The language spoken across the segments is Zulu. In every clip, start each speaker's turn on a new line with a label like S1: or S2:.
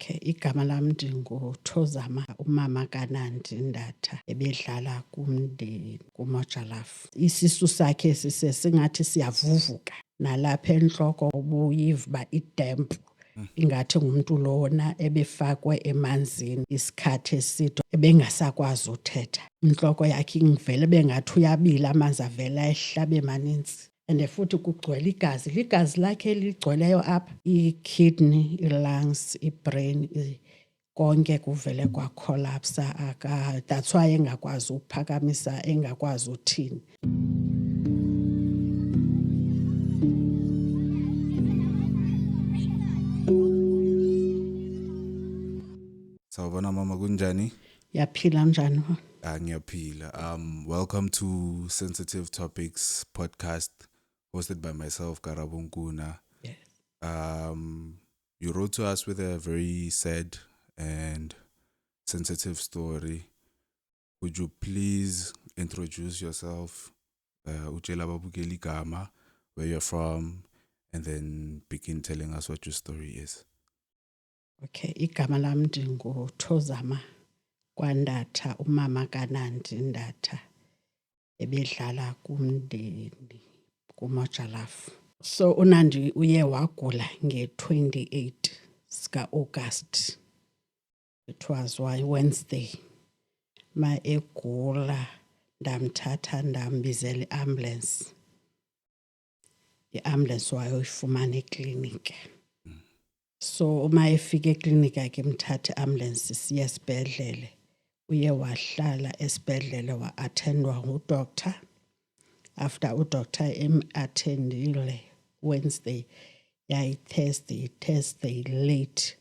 S1: Okay, igama lami ndinguThozama, umama kaNandi Ndatha, ebedlala kumndeni kuMojalafu. Isisu sakhe singathi siyavuvuka, nalapha entloko ubuyiva uba idempu, ingathi ngumntu lona ebefakwe emanzini isikhathi eside ebengasakwazi uthetha. Intloko yakhe ingivele bengathi uyabila, amanzi avela ehla abe maninzi. And futhi kugcwele igazi, ligazi lakhe eligcweleyo apha, i-kidney, i-lungs, i-brain, konke kuvele kwakolapsa. That's why engakwazi uphakamisa, engakwazi uthini.
S2: Sawubona mama, kunjani?
S1: Yaphila njani?
S2: Ngiyaphila. Welcome to Sensitive Topics podcast hosted by myself, Karabo Nkuna.
S1: Yes.
S2: You wrote to us with a very sad and sensitive story. Would you please introduce yourself, utshela ababukeli igama, where you're from, and then begin telling us what your story is?
S1: Okay, igama lami ndinguThozama kwaNdatha, umama kaNandi Ndatha, ebedlala kumndeni kuMojalafu. So uNandi uye wagula nge-28 August. It was Wednesday. Ma egula ndamthatha ndambizela i-ambulance. I-ambulance wayoyifumana ekliniki. So uma efika ekliniki ke mthatha i-ambulance siya esibhedlele. Uye wahlala esibhedlele wa-attendwa ngudoctor. After udoctor attendile Wednesday, Thursday late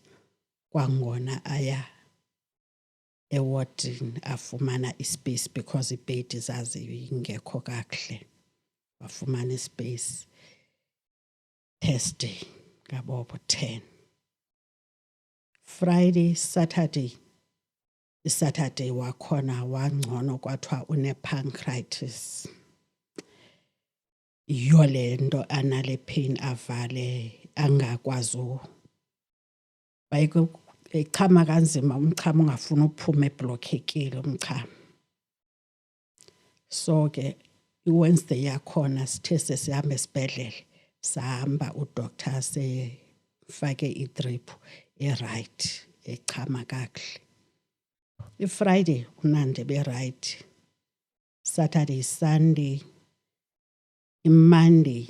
S1: kwangona aya ewardini afumana ispace because ibhedi zazi ingekho kakuhle. Wafumana ispace Thursday ngabobo 10. Friday, Saturday wakhona wangcono kwathiwa une-pancreatitis. Iyo le nto anale pain avale angakwazi echama kanzima, umchamo ungafuna uphuma, eblokhekile umchamo. So ke i-Wednesday yakhona sithe sesihamba esibhedlele, sahamba udoctor sefake idrip e-right, echama kakuhle. I-Friday uNandi be-right. Saturday, Sunday, iMonday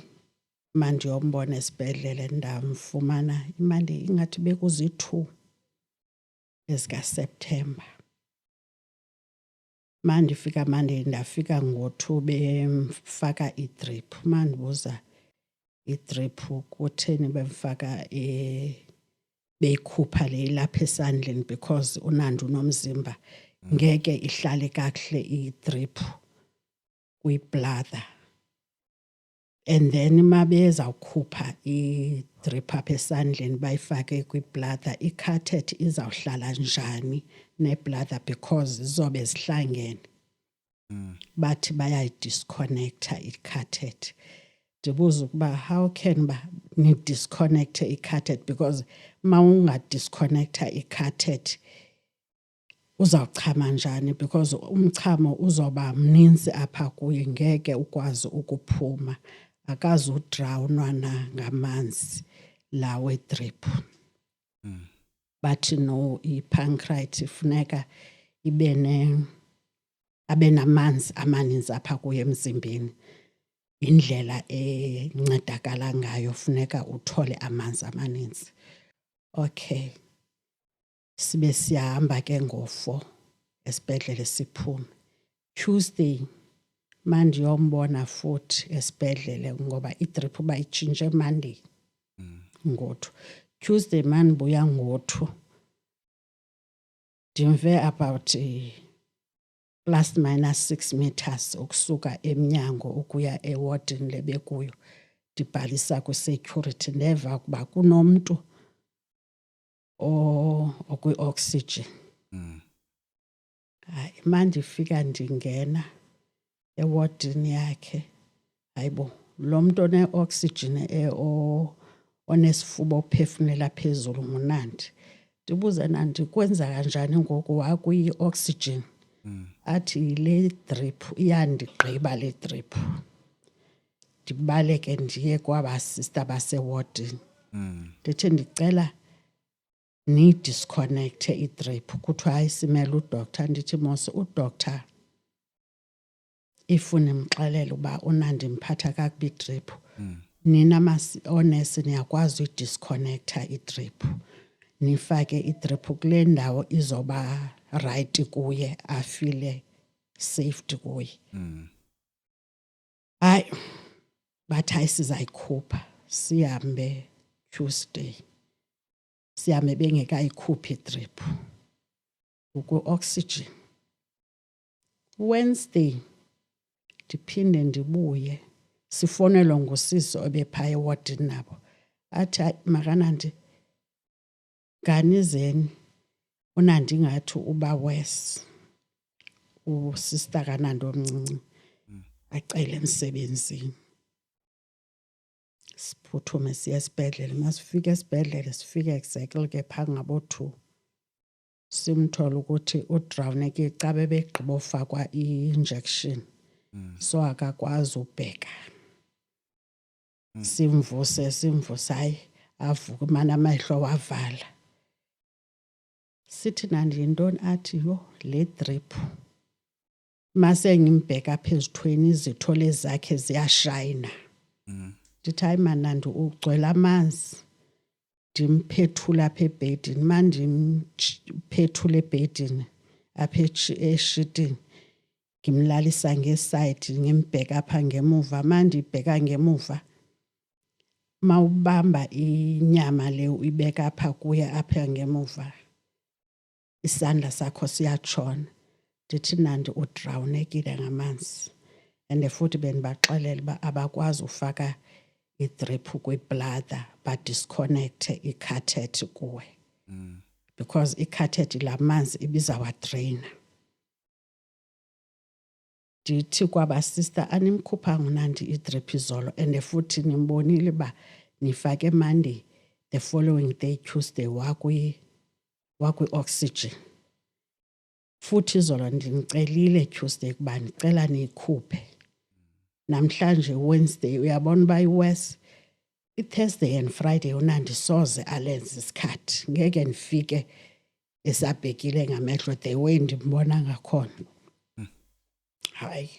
S1: yombona esibhedlele ndamfumana iMonday ingathi bekuzi-2 ezikaSeptember. Mandifika Monday ndafika ngo-2 bemfaka idrip. Mandibuza idrip kutheni bemfaka beyikhupha le lapha esandleni because uNandi unomzimba, ngeke ihlale kakuhle idrip kwi-bladder. And then mabeza ukhupha idrip apha esandleni bayifake kwi-bladder, i-catheter izawuhlala njani ne-bladder because zizobe zihlangene. Bathi bayayidisconnecta i-catheter. Ndibuza ukuba how can ni-disconnecte i-catheter because ma ungadisconnecta i-catheter uzawuchama njani because umchamo uzoba mninzi apha kuye, ngeke ukwazi ukuphuma, akazi udrownwa ngamanzi lawe drip. Bathi no, i-pancreatitis ifuneka abe namanzi amaninzi apha kuye emzimbeni. Indlela encedakala ngayo funeka uthole amanzi amaninzi. Okay. Sibe siyahamba ke ngo-4 esibhedlele siphume. Tuesday mandiyombona futhi esibhedlele ngoba idrip bayitshintshe Monday ngo-2. Tuesday mandibuya ngo-2 ndimve about plus minus 6 meters ukusuka emnyango ukuya ewardini lebekuyo. Ndibhalisa kwi-security ndeva ukuba kunomntu okwi-oxygen. Mandifika ndingena ewardini yakhe, hayibo, lo muntu one-oxygen onesifuba ophefumlela phezulu nguNandi. ndibuze Nandi kwenza kanjani ngoku wakwi-oxygen. Athi le drip iyandigqiba le drip. Ndibaleke ndiye kwabasista basewardini. Ndithi ndicela ni-disconnecte i-drip. Kuthiwa hayi simele udoktar. Ndithi mos udoktar ifune nimxelele uba uNandi mphatha kakubi i-drip. Nina oonesi niyakwazi uyidisconnecta i-drip. Nifake i-drip kule ndawo izoba right kuye, afile safety kuye. Hayi, bathi hayi sizayikhupha. Sihambe Tuesday. Sihambe bengekayikhuphi i-drip. Ukwi-oxygen. Wednesday ndiphinde ndibuye. Sifonelwa ngusisi obephaya ewardini nabo. Athi hayi makanandi nganizeni uNandi ngathi uba worse. Usista kaNandi omncinci acele emsebenzini. Siphuthume siye esibhedlele. Masifika esibhedlele sifike exactly ke phaa ngabo-2. Simthola ukuthi udrawuneke xa bebegqiba ufakwa i-injection. So akakwazi ubheka. Simvuse hayi avuka umane amehlo wavala. Sithi Nandi yintoni? Athi yho le drip. Mase ngimbheka apha ezithweni izitho lezi zakhe ziyashayina. Ndithi hayi Nandi ugcwele amanzi. Ndimphethula apha ebhedini. Mandimphethula ebhedini apha eshitini. Ngimlalisa ngesayidi ngimbheka apha ngemuva. Mandibheka ngemuva. Mawubamba inyama le uyibeka apha kuye apha ngemuva. Isandla sakho siyatshona. Ndithi Nandi udrawunekile ngamanzi. And futhi bendibaxelela uba abakwazi ufaka i-drip kwi-bladder badisconnecte i-catheter kuwe. Because i-catheter la manzi ibizawadraina. Ndithi kwabasista animkhuphanga uNandi i-drip izolo and futhi nimbonile uba nifake Monday, the following day Tuesday wakwi-oxygen. Futhi izolo ndinicelile Tuesday kuba ndicela niyikhuphe. Namhlanje Wednesday uyabona uba iwesi. I-Thursday and Friday uNandi soze alenze isikhathi. Ngeke nifike esabhekile ngamehlo the way ndimbona ngakhona. Hayi.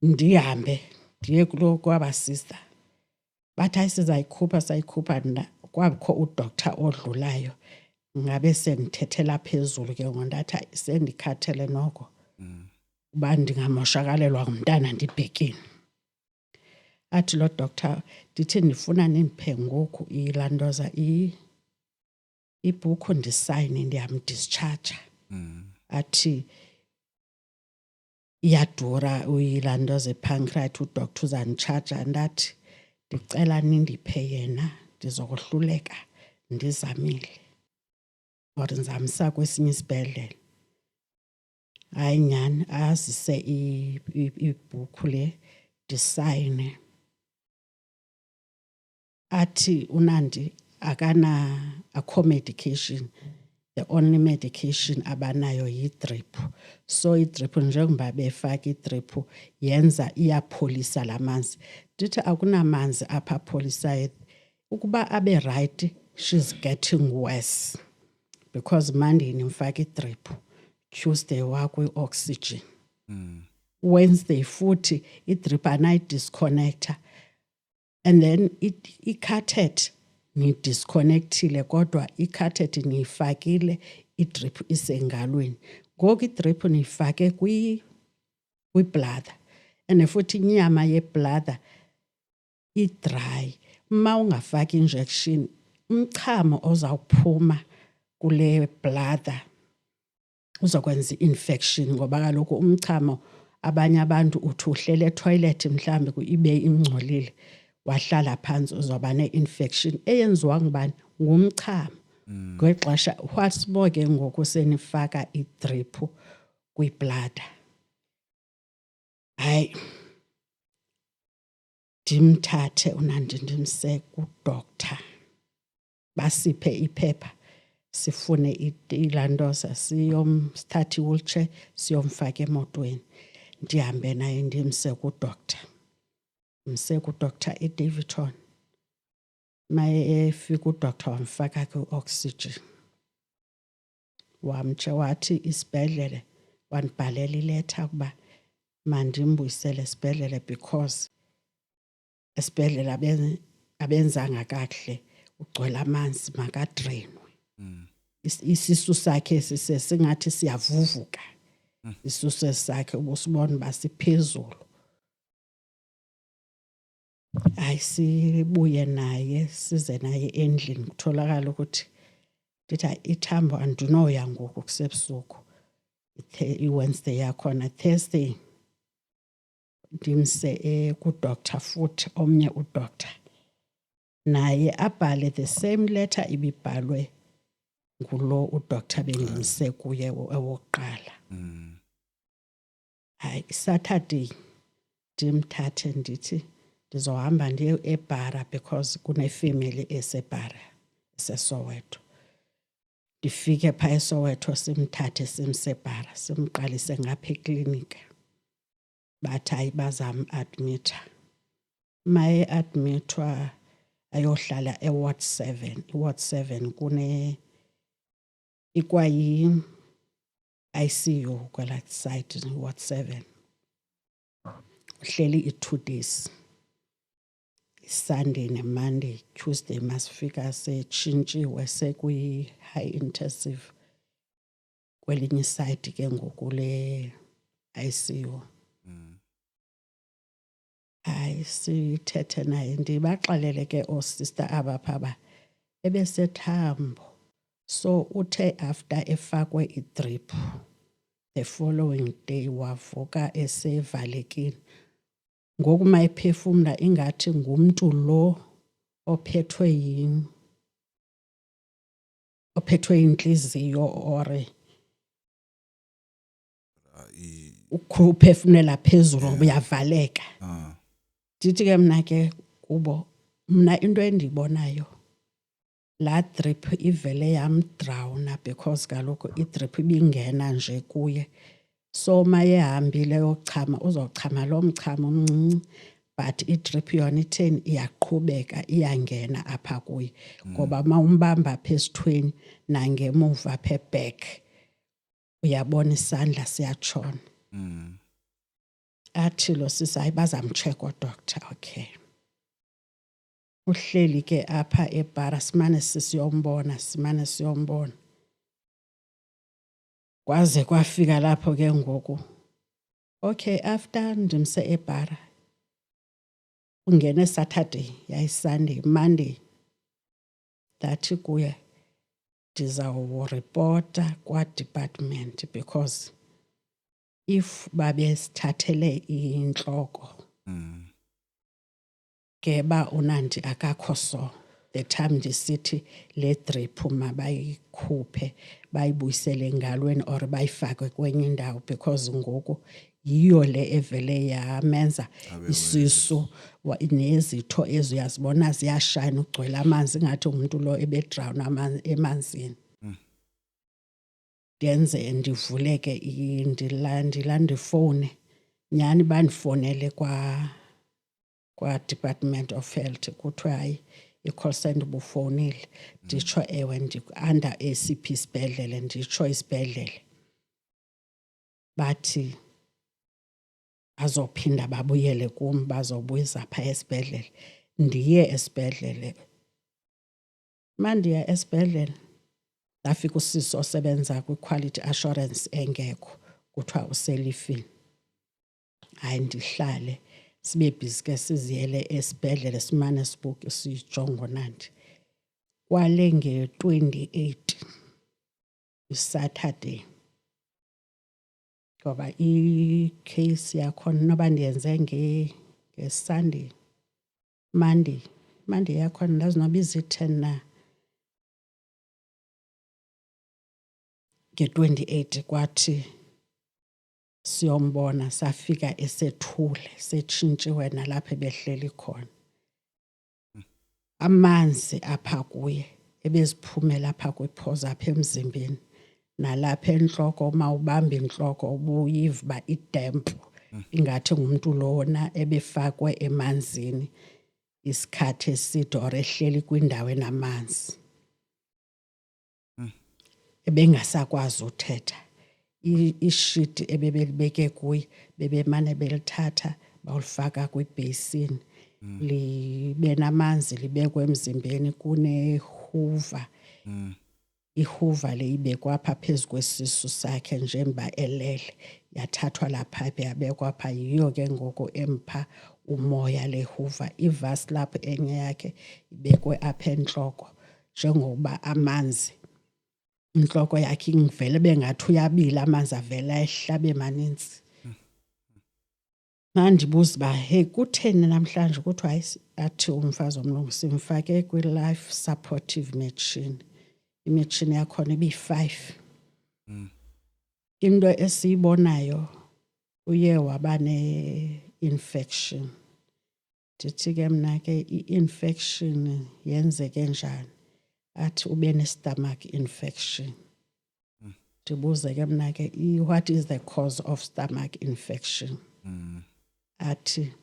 S1: Ndihambe ndiye kwabasista. Bathi hayi sizayikhupha sayikhupha kwakho udoktar odlulayo. Ngabe sendithethela phezulu ke ngondathi sendikhathele noko. Uba ndingamoshakalelwa ngumntana ndibhekini. Athi lo doctor ndithi ndifuna nindiphe ngoku ilantoza ibhuku ndisayine ndiyamdischarge. Athi iyadura uyilantoza epancreate udoktar uzanditshaja. Ndathi ndicela nindiphe yena ndizokohluleka ndizamile. Or ndizamsa kwesinye isibhedlele. Hayi nyani azise ibhuku le ndisayine. Athi uNandi akho medication. The only medication abanayo yi-drip. So i-drip njengoba befaka i-drip yenza iyapholisa lamanzi. Ndithi akunamanzi apha apholisayo. Ukuba abe right, she's getting worse. Because Monday nimfaka i-drip. Tuesday wakwi-oxygen. Wednesday futhi i-drip anayidisconnecta. And then i-catheter ni-disconnectile kodwa i-catheter niyifakile i-drip isengalweni. Ngoku i-drip niyifake kwi-bladder. And futhi inyama ye-bladder i-dry. Ma ungafaki injection, umchamo ozawuphuma kule bladder uzokwenza i-infection ngoba kaloku umchamo abanye abantu uthi uhlele etoilet mhlambe ibe ingcolile wahlala phansi uzoba ne-infection eyenziwa ngubani ngumchamo. Ngexesha what's more ke ngoku senifaka i-drip kwi-bladder. Hayi ndimthathe uNandi ndimse kudoktar. basiphe iphepha sifune ilandoza sithathe i-wheelchair siyomfaka emotweni ndihambe naye ndimse kudoctor eDaveyton. Maye efika udoctor wamfaka kwi-oxygen wathi isibhedlele wandibhalela ileta ukuba mandimbuyisele esibhedlele because esibhedlele abenzanga kakuhle ugcwele amanzi makadreyinwe. Isisu sakhe singathi siyavuvuka. Isisu sakhe ubusibona uba siphezulu. Sibuye naye size naye endlini kutholakala ukuthi ndithi ithambo andinoya ngoku kusebusuku i-Wednesday yakhona. Thursday ndimse kudoctor futhi omnye udoctor naye abhale the same letter ibibhalwe ngulo udoctor bendimse kuye ewokuqala. Saturday ndimthathe ndithi ndizohamba ndiye eBara because kunefamily eseBara eseSoweto. Ndifike phaa eSoweto simthathe simseBara simqalise ngapha eklinika. Bathi hayi bazam-admitha. Maye admithwa ayohlala eWard 7. iWard 7 ikwayi-ICU kwelaa side iWard 7. Uhleli i-2 days. Sunday neMonday, Tuesday masifika setshintshiwe sekwi-high intensive kwelinye iside ke ngoku le ICU. Sithethe naye ndibaxelele ke oosister aba phaba ebesethambo. So uthe after efakwe idrip the following day wavuka esevalekile. Ngoku mayiphefumla ingathi ngumntu lo ophethwe yintliziyo or uphefumlela phezulu uyavaleka. Ndithi ke mna ke kubo mna into endiyibonayo laa drip ivele yamdrawuna because kaloku idrip ibingena nje kuye. So maye hambile yochama uzochama lo mchamo omncinci but idrip yona itheni iyaqhubeka iyangena apha kuye ngoba mawumbamba apha esithweni nangemuva apha eback uyabona isandla siyatshona. Athi lo sisi hayi bazamtsheka udoctor. Okay. Uhleli ke apha eBara simane siyombona. Kwaze kwafika lapho ke ngoku. Okay, after ndimse eBara ungene Saturday yayiSunday. Monday ndathi kuye ndizawuripota kwa-department because if babesithathele intloko ngeba uNandi akakho so the time ndisithi le drip mabayikhuphe bayibuyisele engalweni or bayifake kwenye indawo because ngoku yiyo le evele yamenza isisu nezitho ezo yazibona ziyashine ugcwele amanzi ngathi umuntu lo ebedrown emanzini. Ndenze ndivuleke ndilanda ifowuni nyhani bandifowunele kwa-Department of Health kuthiwa hayi i-call center ubufowunile. Nditsho ewe ndi-under ACP isibhedlele nditsho isibhedlele. Bathi bazophinda babuyele kum bazobuyiza phaa esibhedlele. Ndiye esibhedlele. Mandiya esibhedlele ndafika usisi osebenza kwi-quality assurance engekho kuthiwa uselifini. Hayi ndihlale sibe bhizi ke siziyele esibhedlele simane sibuke sijonge uNandi. Kwale nge-28 iSaturday ngoba i-case yakhona noba ndiyenze ngeSunday. Monday yakhona ndazi noba izi-10 na. Nge-28 kwathi siyombona safika esethule setshintshiwe nalapha ebehleli khona. Amanzi apha kuye ebeziphume lapha kwiphoza apha emzimbeni nalapha enhloko mawubamba inhloko ubuyiva idamp ingathi ngumuntu lona ebefakwe emanzini isikhathi eside or ehleli kwindawo enamanzi ebengasakwazi uthetha ishiti ebebelibeke kuye bebemane belithatha bawulifaka kwibhasini libe namanzi libekwe emzimbeni kunehuva ihuva le ibekwa apha phezu kwesisu sakhe njengoba elele yathathwa lapha yabekwa apha yiyo ke ngoku empha umoya lehuva ivasi lapho enye yakhe ibekwe apha enhloko njengoba amanzi inhloko yakhe ingivele bengathi uyabila amanzi avela ehlabe maninzi mandibuza ba hey kutheni namhlanje kuthiwa hayi athi umfazi omlungu simfake kwi-life supportive machine imitshini yakhona ibi5 into esiyibonayo uye waba ne-infection ndithi ke mna ke i-infection yenzeke njani athi ube ne-stomach infection ndibuze ke mna ke what is the cause of stomach infection athi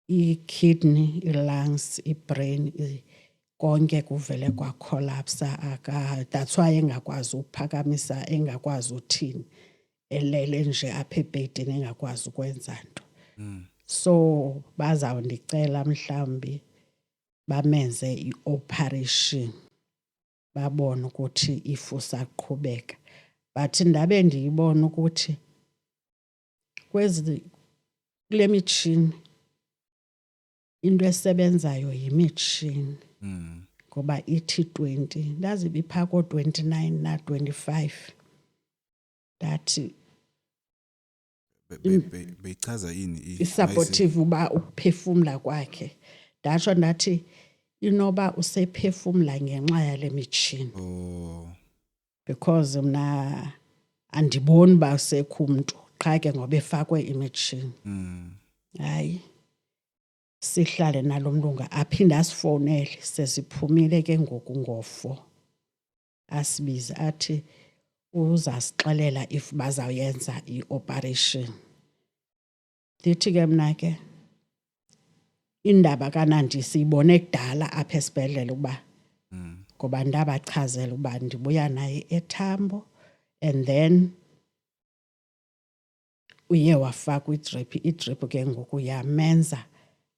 S1: i-kidney, i-lungs, i-brain konke kuvele kwa-collapse that's why engakwazi ukuphakamisa engakwazi uthini elele nje apha ebhedini engakwazi ukwenza nto so bazawundicela mhlawumbi bamenze i-operation babone ukuthi if usaqhubeka but ndabe ndiyibona ukuthi kule mitshini into esebenzayo yimitshini ngoba ithi 20 ndazi bipha ko 29 na 25 that
S2: beyichaza yini
S1: i-supportive uba ukuphefumula kwakhe ndatsho ndathi inoba usephefumula ngenxa yale mitshini because mna andiboni ba usekho umuntu qha ke ngoba efakwe imitshini hayi sihlale nalomlunga aphinda asifowunele sesiphumile ke ngoku ngo4 asibiza athi uzasixelela if bazawuyenza i-operation ndithi ke mna ke indaba kaNandi siyibone kudala apha esibhedlela ukuba ngoba ndabachazela ukuba ndibuya naye eThambo and then uye wafakwa idrip ke ngoku yamenza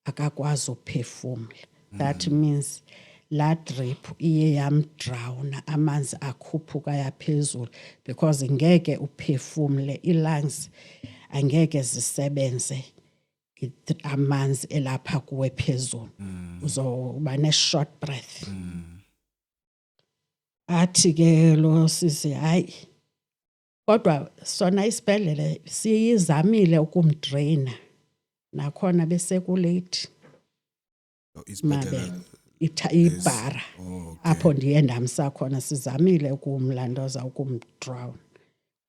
S1: akakwazi ukuphefumula that means la drip iye yamdrawna amanzi akhuphuka yaphezulu because ngeke uphefumule i-lungs angeke zisebenze amanzi elapha kuwe phezulu uzoba ne-short breath athi ke lo sisi hayi kodwa sona isibhedlele siyizamile ukumdraina nakhona besekulate mabe ibhara apho ndiye ndamsa khona sizamile ukumlandoza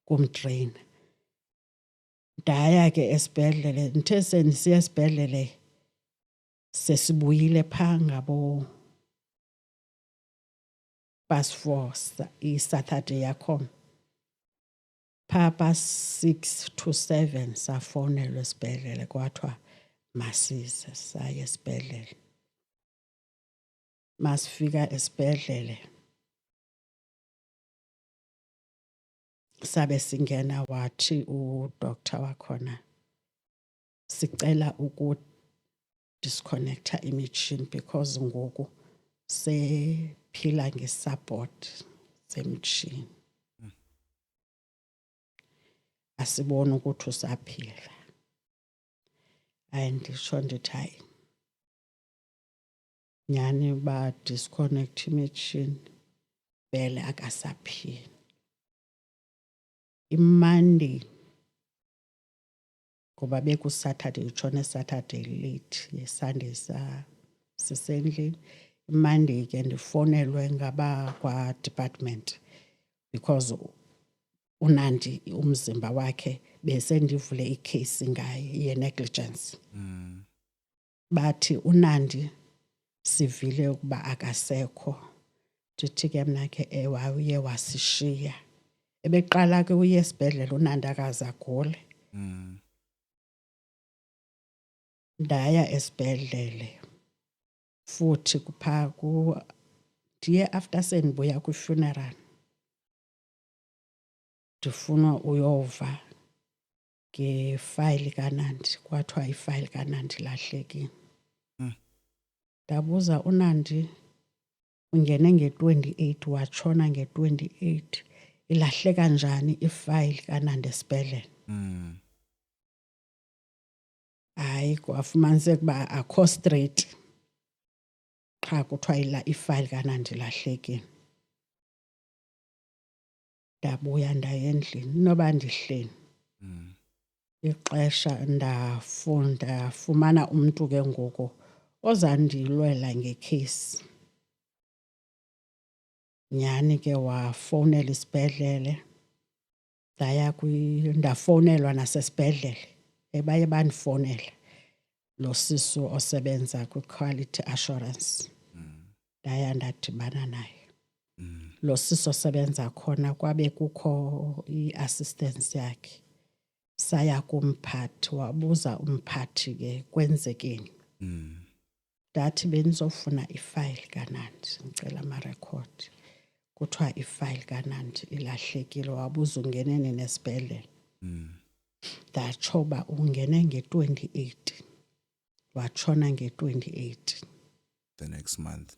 S1: kumdraina ndaya ke esibhedlele ndithe sendisiya esibhedlele sesibuyile phaa ngabo past 4 i-Saturday yakhona phaa past 6 to 7 safowunelwa esibhedlele kwathiwa masize saye esibhedlele masifika esibhedlele sabe singena wathi udoctor wakhona sicela disconnecta imitshini because ngoku sephila ngesupport semtshini asibone ukuthi usaphila ayindisho ndithi hayi nyani ba disconnect imitshini vele akasaphili iMonday ngoba bekuSaturday utshone Saturday late yeSunday sisendlini iMonday ke ndifonelwe ngaba kwa department because uNandi umzimba wakhe bese ndivule icase ngaye ye negligence bathi uNandi sivile ukuba akasekho. Ndithi ke mna ke ewa uye wasishiya. Ebeqala ke uye esibhedlele uNandi akaze agule. Ndaya esibhedlele futhi ndiye after sendibuya kwi-funeral ndifuna uyova ngefayili kaNandi. Kwathiwa ifayili kaNandi ilahlekile. Ndabuza uNandi, ungene nge-28 watshona nge-28, ilahleka njani ifayili kaNandi esibhedlele? Hayi, kwafumaniseka uba akho straight, qha kuthiwa ifayili kaNandi ilahlekile. Ndabuya ndaya endlini, inoba ndihleli ixesha ndafumana umntu ke ngoku ozandilwela ngekheyisi. Nyhani ke wafowunela isibhedlele, ndafowunelwa nasesibhedlele. Baye bandifowunela lo sisu osebenza kwi-quality assurance. Ndaya ndadibana naye. Lo sisu osebenza khona kwabe kukho i-assistance yakhe. Saya kumphathi, wabuza umphathi ke kwenzekeni. Ndathi bendizofuna ifayili kaNandi, ngicela amarekhodi. Kuthiwa ifayili kaNandi ilahlekile. Wabuza ungene nini esibhedlele. Ndatsho uba ungene nge-28, watshona nge-28.
S2: The next month.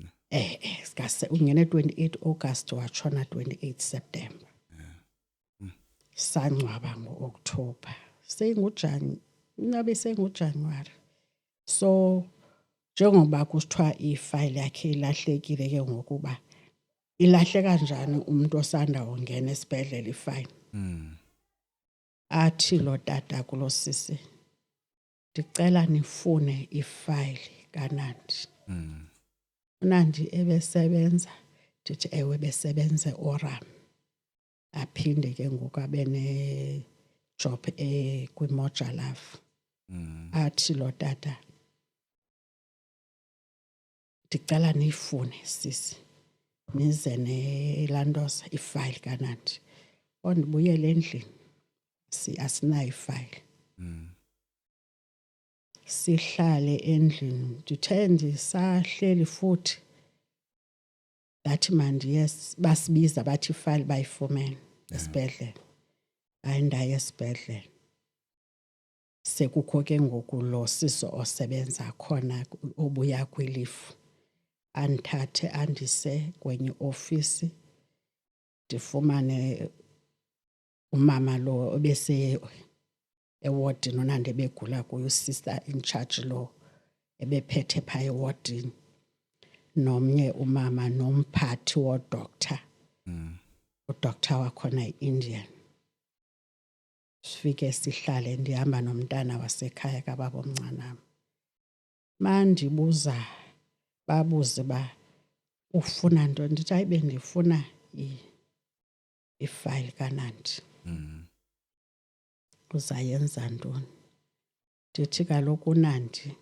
S1: Ungene 28 August watshona 28 September. Sangcwaba ngo-October. Inobe senguJanuwari. So njengoba kuthiwa ifayili yakhe ilahlekile ke ngokuba ilahleka njani umuntu osanda ungena esibhedlele ifayili. Athi lo tata kulo sisi, ndicela nifune ifayili kaNandi. uNandi ebesebenza, ndithi ewe besebenze Oram. Aphinde ke ngoku abe ne-job kwi-Mojalaf. Athi lo tata, ndicela niyifune sisi, nize nelantoza ifayili kaNandi. Ndibuyele endlini, asinayo ifayili. Sihlale endlini, ndithe ndisahleli futhi ndathi mandiye, basibiza bathi ifayili bayifumene esibhedlele. Hayi, ndaya esibhedlele. Sekukho ke ngoku lo siso osebenza khona obuya kwilifu. Andithathe andise kwenye ofisi, ndifumane umama lo obese ewodini uNandi ebegula kuyo, sister in charge lo ebephethe phaa ewodini, nomnye umama nomphathi wodoctor. Udoctor wakhona yi-Indian. Sifike sihlale, ndihamba nomntana wasekhaya kababa omncanam. Mandibuza, babuze uba ufuna ntoni, ndithi hayi bendifuna ifayili kaNandi. Uzayenza ntoni? Ndithi kaloku uNandi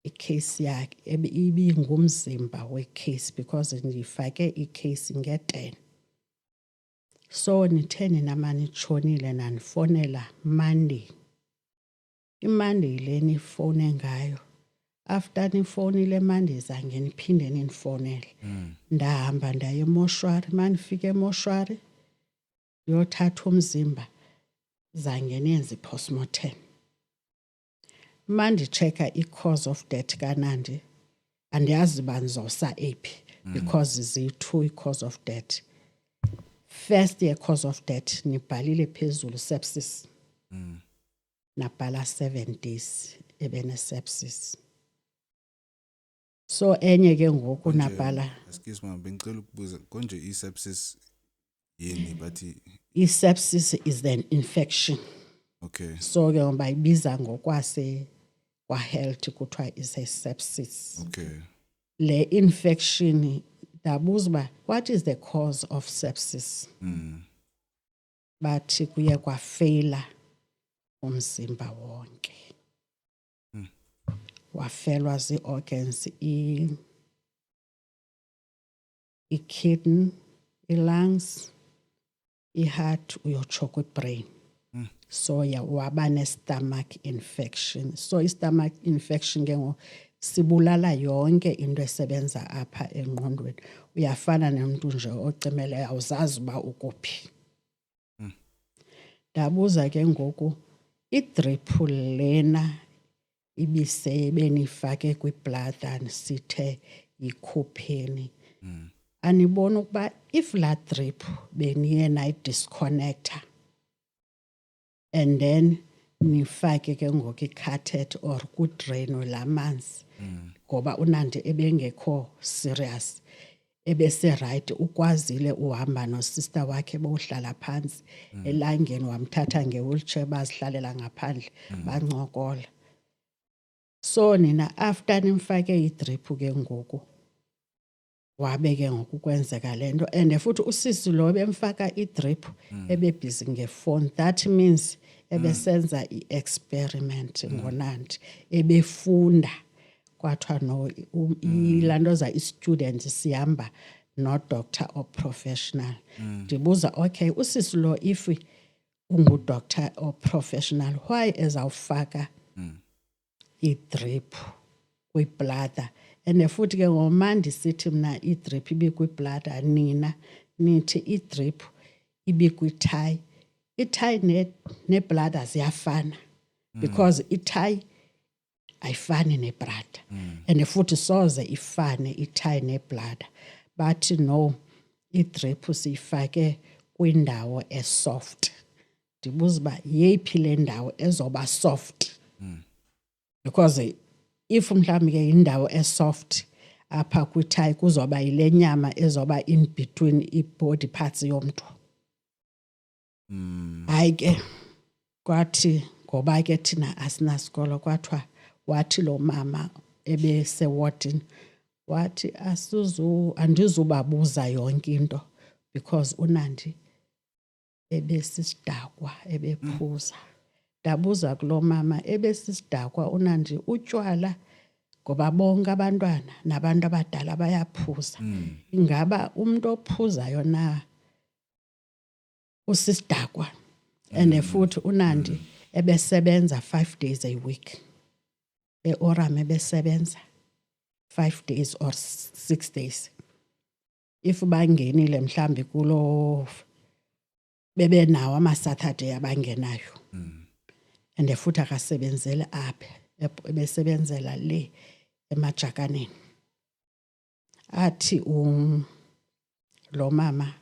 S1: ikheyisi yakhe ibingumzimba wekheyisi because ndiyifake ikheyisi nge-10. So nithe nina manitshonile nandifowunela Monday. IMonday le nifowune ngayo, after nifowunile Monday zange niphinde nindifowunele. Ndahamba ndaya emoshwari. Mandifika emoshwari ndiyothatha umzimba, zange nenze i-postmortem. Manditsheka i-cause of death kaNandi, andiyazi uba ndizosa ephi because ziyi-2 i-cause of death. First ye-cause of death nibhalile phezulu sepsis. Nabhala 7 days ebene-sepsis. So enye ke ngoku nabhala.
S2: Excuse me, bengicela ukubuza konje i-sepsis yini bathi?
S1: I-sepsis is an infection.
S2: Okay.
S1: So ke ngoba ibiza ngokwase kwa-health kuthiwa is a sepsis.
S2: Okay.
S1: Le infection, ndabuza uba what is the cause of sepsis? Bathi kuye kwafeyila umzimba wonke. Wafelwa zii-organs, i-kidney, i-lungs, i-heart, uyotsho kwi-brain. So waba ne-stomach infection. So i-stomach infection ke ngoku sibulala yonke into esebenza apha engqondweni. Uyafana nemntu nje ocimeleyo, awuzazi uba ukuphi. Ndabuza ke ngoku i-drip lena benifake kwi-bladder sithe yikhupheni. Anibona ukuba if laa drip beniye nayidisconnector and then nifake ke ngoku i-catheter or kudrain lamanzi ngoba uNandi ebengekho serious, ebese-right, ukwazile uhamba nosister wakhe bohlala phantsi elangeni, wamthatha nge-wheelchair bazihlalela ngaphandle bancokola. So nina after nimfake idrip ke ngoku wabe ke ngoku kwenzeka lento, and futhi usisi lo bemfaka idrip ebebhizi ngefone. That means ebesenza i-experiment ngoNandi, ebefunda. Kwathiwa no, ilantoza i-student sihamba no-doctor or professional. Ndibuza, okay, usisi lo if ungu-doctor or professional, why ezawufaka i-drip kwi-bladder? And futhi ke ngoma ndisithi mna i-drip ibikwi-bladder, nina nithi i-drip ibikwi-thigh. I-thigh ne-bladder ziyafana because i-thigh ayifani ne-bladder, and futhi soze ifane i-thigh ne-bladder. Bathi no, i-drip siyifake kwindawo e-soft. Ndibuza uba yeyiphi le ndawo ezoba soft, because if mhlawumbi ke indawo e-soft apha kwi-thigh kuzoba yile nyama ezoba in between i-body parts yomntu. Hayi ke kwathi ngoba ke thina asinasikolo, kwathiwa wathi lo mama ebesewardini, wathi andizubabuza yonke into because uNandi ebesisidakwa ebephuza. Ndabuza kulo mama, ebesisidakwa uNandi utywala ngoba bonke abantwana nabantu abadala bayaphuza. Ingaba umntu ophuzayo na usisidakwa? And futhi uNandi ebesebenza 5 days a week. E-Oram ebesebenza 5 days or 6 days. If bangenile mhlambi kulo bebenawo ama-Saturday abangenayo. And futhi akasebenzeli apha, ebesebenzela le eMajakaneni. Athi lo mama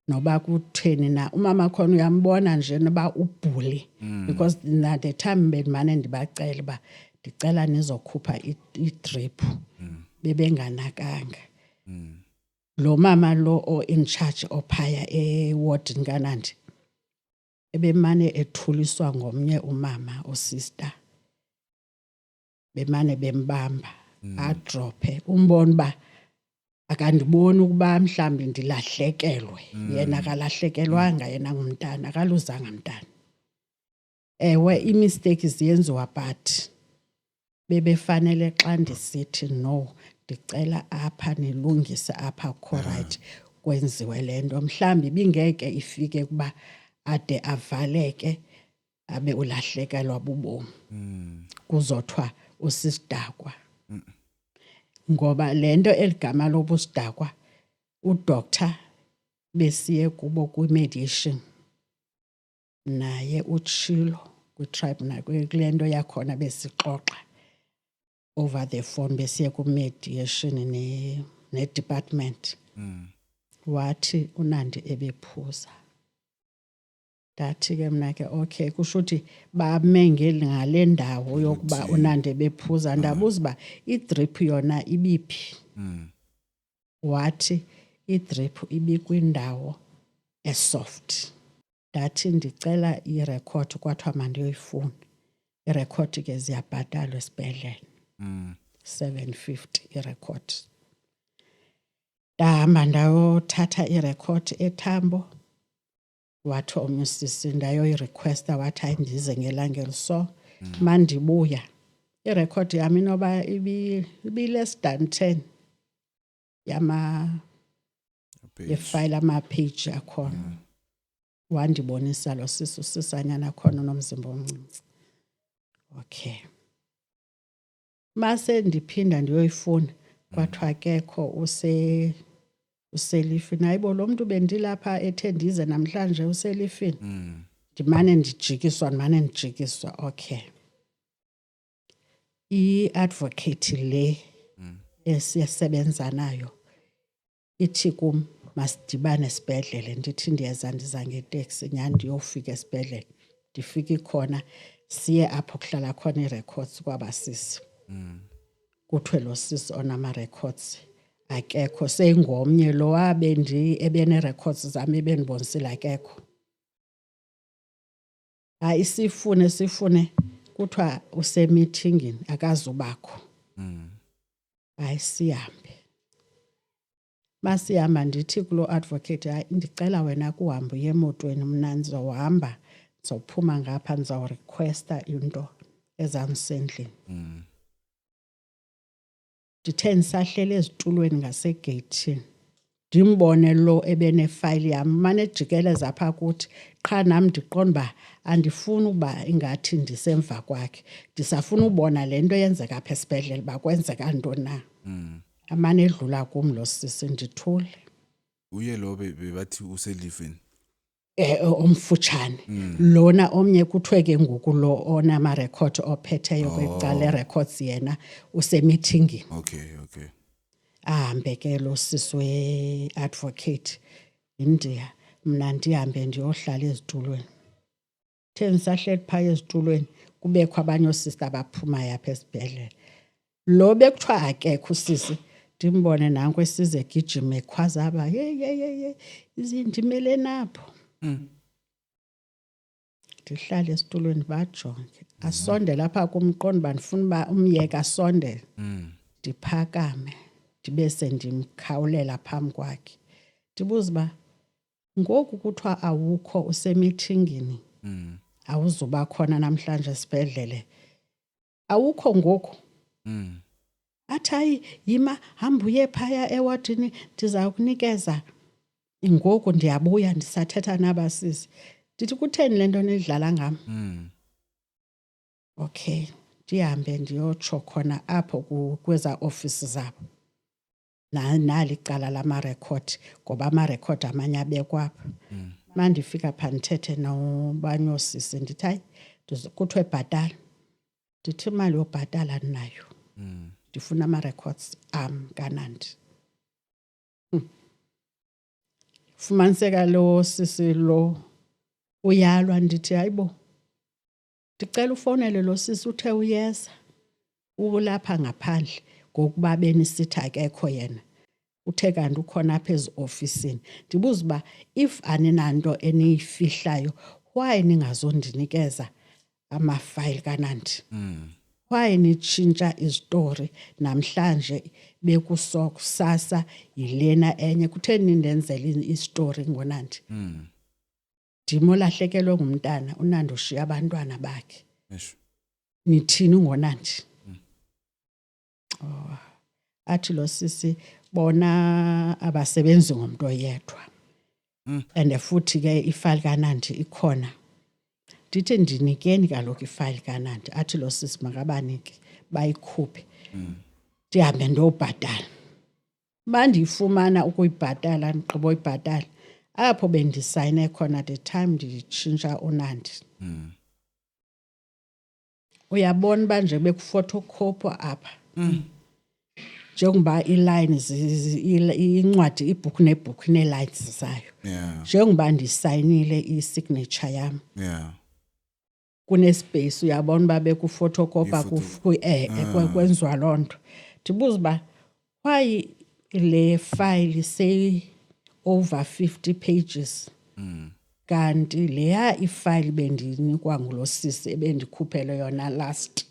S1: noba kutheni na, umama khona uyambona nje noba ubhuli, because na the time bendimane ndibacela uba ndicela nizokhupha i-drip, bebenganakanga. Lo mama lo o-in charge ophaya ewardini kaNandi ebemane ethuliswa ngomnye umama osister, bemane bembamba adrophe. Umbona uba akandiboni ukuba mhlawumbi ndilahlekelwe, yena akalahlekelwanga, yena ngumntana, akaluzanga mntana. Ewe imisteki ziyenziwa, but bebefanele xa ndisithi no, ndicela apha nilungise apha kho right kwenziwe le nto. Mhlawumbi bingeke ifike kuba ade avaleke abe ulahlekelwa bubomi, kuzothiwa usisidakwa. Ngoba le nto eligama lobusidakwa, udoctor besiye kubo kwi-mediation, naye utshilo kwi-tribunal, kule nto yakhona besixoxa over the phone, besiye ku-mediation ne-department. Wathi uNandi ebephuza. Ndathi ke mna ke okay, kusho uthi bame ngale ndawo yokuba uNandi ebephuza. Ndabuza uba idrip yona ibiphi? Wathi idrip ibikwindawo esoft. Ndathi ndicela irekhodi, kwathiwa mandiyoyifuna. Irekhodi ke ziyabhatalwa esibhedlele, 750 irekhodi. Ndahamba ndayothatha irekhodi eThambo. Wathi omnye usisi ndayoyirequesta, wathi hayi ndize ngelanga eliso. Mandibuya irekhodi yam inoba ibi less than 10. yefile ama-page akhona. Wandibonisa lo sisanyana khona nomzimba omncinci. Okay. Mase ndiphinda ndiyoyifuna kwathiwa kekho uselifini. Hayibo lo mntu bendilapha ethe ndize namhlanje uselifini. Ndimane ndijikiswa. Okay. I-advocate le esiyasebenza nayo ithi kum masidibane esibhedlele. Ndithi ndiza ngeteksi nyhani ndiyofika esibhedlele. Ndifike khona siye apho kuhlala khona ii-records kwabasisi. Kuthiwe lo sisi onama-records akekho, seyingomnye lo ebene-records zam ebendibonisile akekho. Hayi sifune kuthiwa usemithingini akazubakho. Hayi sihambe. Masihamba ndithi kulo advocate, hayi ndicela wena kuhamba uye emotweni, mna ndizohamba ndizophuma ngapha ndizawurikhwesta into ezamsendlini. Ndithe ndisahleli ezitulweni ngasegeyithini ndimbone lo ebenefayili yam mane ejikeleza apha kuthi, qha nam ndiqonda uba andifuni uba ingathi ndisemva kwakhe, ndisafuna ubona le nto yenzeka apha esibhedlele uba kwenzeka ntoni na. Amane edlula kum lo sisi ndithule.
S2: Uye lo bebathi uselifini?
S1: Omfutshane. Lona omnye kuthiwe ke ngoku lo onama-record ophetheyo kwecala records yena usemithingini.
S2: Okay.
S1: Ahambe ke lo sisi we-advocate India, mna ndihambe ndiyohlala ezitulweni. The ndisahleli phaya ezitulweni kubekho abanye oosista abaphumayo apha esibhedlele. Lo bekuthiwa akekho usisi ndimbone nanku esize egijima ekhwaza aba ye ndimele napho. Ndihlale esitulweni bajonge. Asondela apha kumqondo uba ndifuna uba umyeka asondele. Ndiphakame ndibe sendimkhawulela phambi kwakhe. Ndibuza uba ngoku kuthiwa awukho usemithingini, awuzuba khona namhlanje esibhedlele, awukho ngoku? Athi hayi yima hamba uye phaya ewadini ndiza kunikeza. Ngoku ndiyabuya ndisathetha nabasisi. Ndithi kutheni le nto nidlala ngam? Okay, ndihambe ndiyotsho khona apho kweza ofisi zabo. Nali icala lama-record ngoba ama-record amanye abekwa apha. Ma ndifika phaa ndithethe nabanye oosisi ndithi hayi kuthiwe bhatala. Ndithi imali yobhatala ndinayo. Ndifuna ama-records am kaNandi. Fumaniseka lo sisi lo uyalwa. Ndithi hayibo ndicela ufowunele lo sisi uthe uyeza ulapha ngaphandle ngokuba benisithi akekho yena. Uthe kanti ukhona apha eziofisini. Ndibuza uba if aninanto eniyifihlayo why ningazondinikeza amafayili kaNandi? Why nitshintsha izitori namhlanje kusasa yilena enye? Kutheni nindenzela isitori ngoNandi? Ndim olahlekelwe ngumntana, uNandi ushiye abantwana bakhe. Nithini ngoNandi? Athi lo sisi bona abasebenzi ngomntu oyedwa. And futhi ke ifayili kaNandi ikhona. Ndithi ndinikeni kaloku ifayili kaNandi. Athi lo sisi makabanike bayikhuphe. Ndihambe ndiyobhatala. Bandiyifumana ukuyibhatala, ndigqiba uyibhatala, apho bendisayine khona the time nditshintsha uNandi. Uyabona uba nje bekufotokhophu apha. Njengoba ii-lines incwadi ibhuku nebhuku nee-lines zayo. Njengoba ndisayinile i-signature yam. Kunespace uyabona uba bekufotokopa kwenziwa loo nto. Ndibuza uba why le file over 50 pages kanti leya ifayili bendinikwa ngulo sisi ebendikhuphele yona last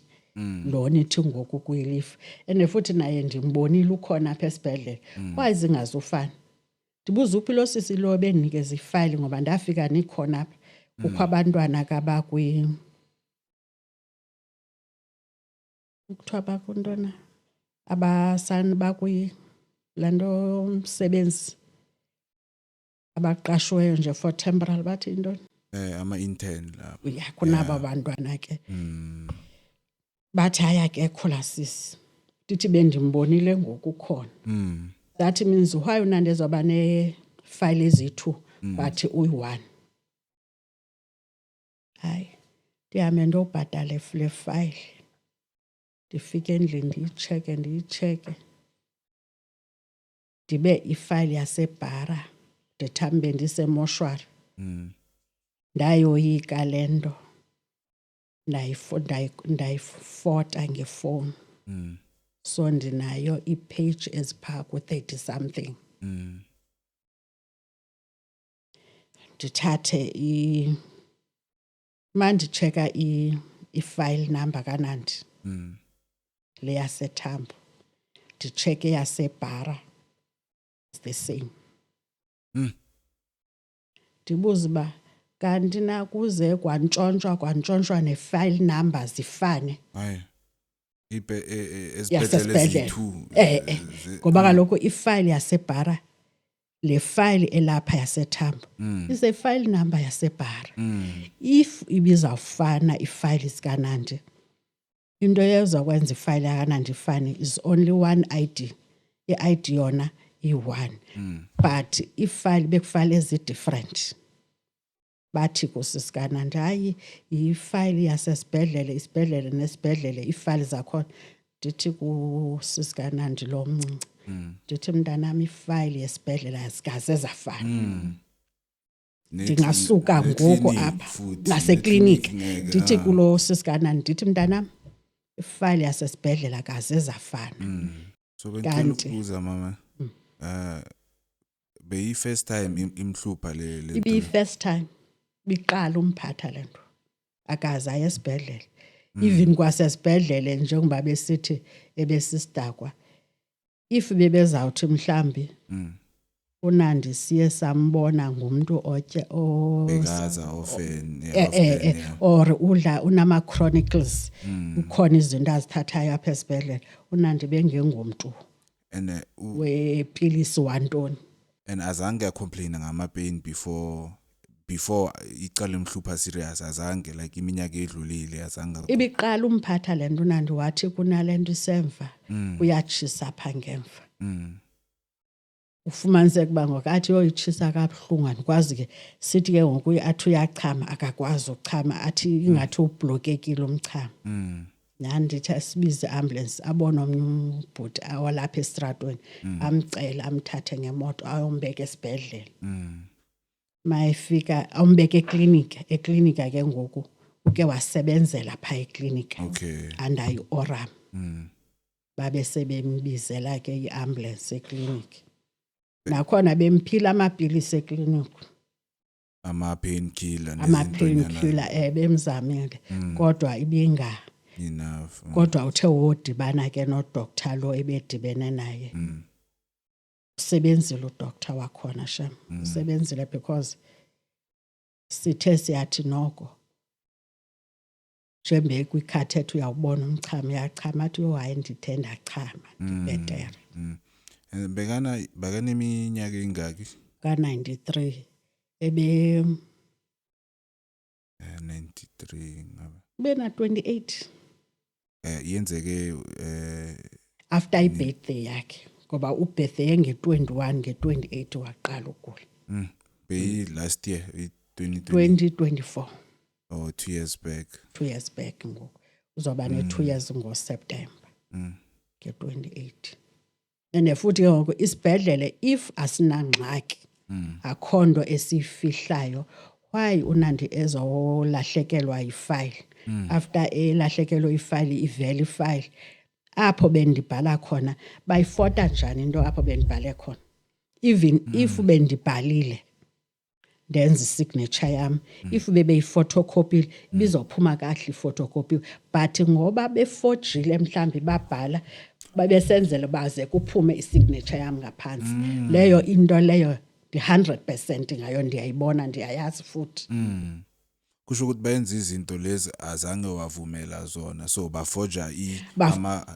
S1: lo nithi ngoku kuyilifa, and futhi naye ndimbonile ukhona apha esibhedlele. Why zingazufana? Ndibuza uphi lo sisi lo bendinikeza ifayili ngoba ndafika nikhona apha. Kukho abantwana kabakwi kuthiwa bakuntona abasani lento umsebenzi abaqashweyo nje for temporary bathi into
S2: ama-intern lapho.
S1: ya kunaba bantwana ke bathi ayakekho la sisi ndithi bendimbonile ngokukhona that means why unandi ezoba ne-file ezi-2 bathi uyi-1 hayi ndihambe ndobhatala le file ndifike endlini ndiyicheke ndibe ifile yaseBhara ndithambe ndisemoshwari ndayoyika le nto ndayifota ngefowuni so ndinayo ipage eziphaa ku-30 something ndithathe manditsheka i-file number kaNandi le yaseThambo ndicheke yaseBhara it's the same ndibuza uba kanti nakuze kwantshontshwa ne-file numbers zifane
S2: hayi
S1: yasesibhedlele ngoba kaloku ifile yaseBhara le file elapha yaseThambo is a file number yaseBhara if ibizawufana ifile sikaNandi into yezokwenza ifile yakanandi ifane is only one ID i-ID yona i-1 but ifile bekufile ezi-different bathi kusisikanandi hayi ifile yasesibhedlele isibhedlele nesibhedlele ifile zakhona ndithi kusisikanandi lo mncinci ndithi mntanami ifile yesibhedlele azikaze zafana ndingasuka ngoku apha naseklinikhi ndithi kulo sisikanandi ndithi mntanami ifile yasesibhedlele akaze zafana
S2: so bengicela ukubuza mama beyi-first time imhlupha le
S1: ibi-first time biqala umphatha lento akaze aye esibhedlele even kwasesibhedlele njengoba besithi ebesisidakwa if bebezawuthi mhlambi uNandi siye sambona ngumuntu otye
S2: bekaza often
S1: or udla unama chronicles ukhona izinto azithathayo apha esibhedlele uNandi bengengomuntu
S2: and
S1: wepilisi wantoni
S2: and azange complain ngama pain before iqala imhlupha serious azange like iminyaka edlulile azange
S1: ibiqala umphatha lento uNandi wathi kunalento isemva uyatshisa apha ngemva ufumanise kuba ngokathi yoyichisa kabuhlungu andikwazi ke sithi ke ngoku athi uyachama akakwazi ukuchama athi ingathi ublokekile umchamo nandithi asibize ambulance abona omnye umbhuti awalapha estratweni amcela amthathe ngemoto ayombeka esibhedlele mayifika awumbeke eklinika ke ngoku uke wasebenzela pha eklinika under iOram babe sebembizela ke iambulance eklinika nakhona bemphila amapilisi eklinika
S2: ama-pain killer
S1: bemzamile kodwa ibinga
S2: enough
S1: kodwa uthe wodibana ke nodoctor lo ebedibene naye usebenzile udoctor wakhona shem usebenzile because sithe siyathi noko njembe kwikhathethe uyawubona umchamo yachama athi hayi ndithe ndachama ndibhetere
S2: bakaneminyaka engaki
S1: ka-93 ebe
S2: 93 ngabe
S1: bena 28
S2: yenzeke
S1: after ibirthday yakhe ngoba ubirthday nge-21 nge-28 waqala ukugula
S2: be last year
S1: 2024
S2: or 2 years back
S1: ngoku uzoba ne-2 years ngoSeptember nge-28 and futhi ngoku isibhedlele if asinangxaki akhondo esifihlayo why uNandi ezolahlekelwa ifile after elahlekelwa ifile ivele ifile apho bendibhala khona bayifota njani into apho bendibhale khona even if bendibhalile ndenza isignature yami if bebeyifotocopy bizophuma kahle ifotocopy but ngoba befojile mhlambi babhala babesenzele baze kuphume isignature yami ngaphansi leyo into leyo 100% ngayo ndiyayibona ndiyayazi futhi
S2: kusho ukuthi bayenza izinto lezi azange wavumela zona, so bafoja